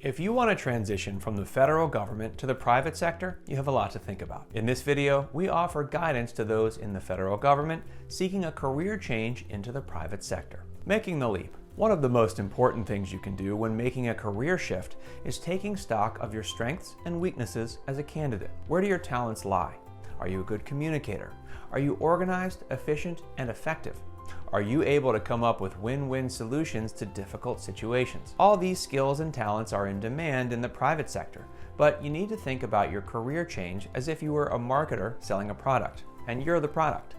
If you want to transition from the federal government to the private sector, you have a lot to think about. In this video, we offer guidance to those in the federal government seeking a career change into the private sector. Making the leap. One of the most important things you can do when making a career shift is taking stock of your strengths and weaknesses as a candidate. Where do your talents lie? Are you a good communicator? Are you organized, efficient, and effective? Are you able to come up with win-win solutions to difficult situations? All these skills and talents are in demand in the private sector, but you need to think about your career change as if you were a marketer selling a product, and you're the product.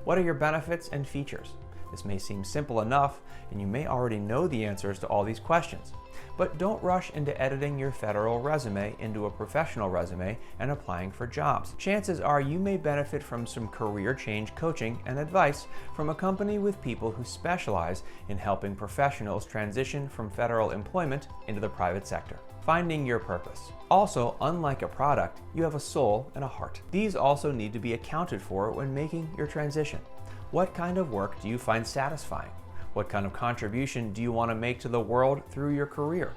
What are your benefits and features? This may seem simple enough, and you may already know the answers to all these questions. But don't rush into editing your federal resume into a professional resume and applying for jobs. Chances are you may benefit from some career change coaching and advice from a company with people who specialize in helping professionals transition from federal employment into the private sector. Finding your purpose. Also, unlike a product, you have a soul and a heart. These also need to be accounted for when making your transition. What kind of work do you find satisfying? What kind of contribution do you want to make to the world through your career?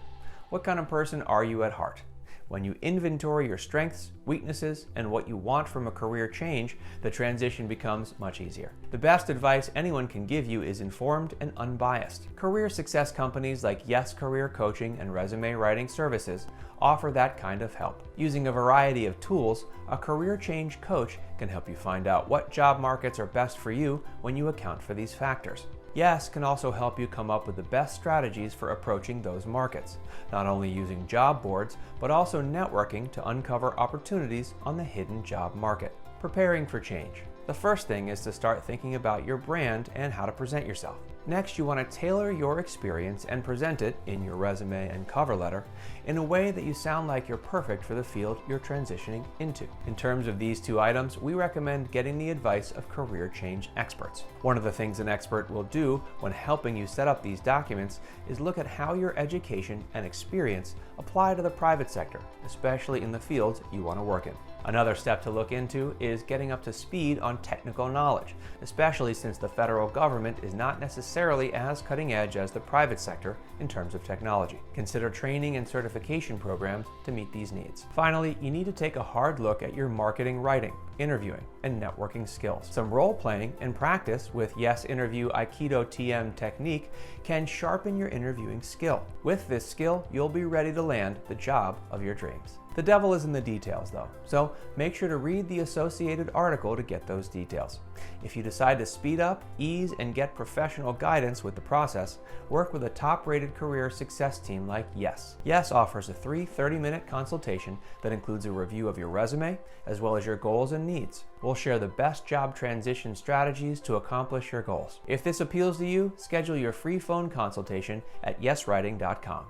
What kind of person are you at heart? When you inventory your strengths, weaknesses, and what you want from a career change, the transition becomes much easier. The best advice anyone can give you is informed and unbiased. Career success companies like Yes Career Coaching and Resume Writing Services offer that kind of help. Using a variety of tools, a career change coach can help you find out what job markets are best for you when you account for these factors. Yes can also help you come up with the best strategies for approaching those markets, not only using job boards, but also networking to uncover opportunities on the hidden job market. Preparing for change. The first thing is to start thinking about your brand and how to present yourself. Next, you want to tailor your experience and present it in your resume and cover letter in a way that you sound like you're perfect for the field you're transitioning into. In terms of these two items, we recommend getting the advice of career change experts. One of the things an expert will do when helping you set up these documents is look at how your education and experience apply to the private sector, especially in the fields you want to work in. Another step to look into is getting up to speed on technical knowledge, especially since the federal government is not necessarily as cutting edge as the private sector in terms of technology. Consider training and certification programs to meet these needs. Finally, you need to take a hard look at your marketing, writing, interviewing, and networking skills. Some role playing and practice with Yes Interview Aikido TM technique can sharpen your interviewing skill. With this skill, you'll be ready to land the job of your dreams. The devil is in the details though, so make sure to read the associated article to get those details. If you decide to speed up, ease, and get professional guidance with the process, work with a top-rated career success team like Yes. Yes offers a 30-minute consultation that includes a review of your resume, as well as your goals and needs. We'll share the best job transition strategies to accomplish your goals. If this appeals to you, schedule your free phone consultation at yeswriting.com.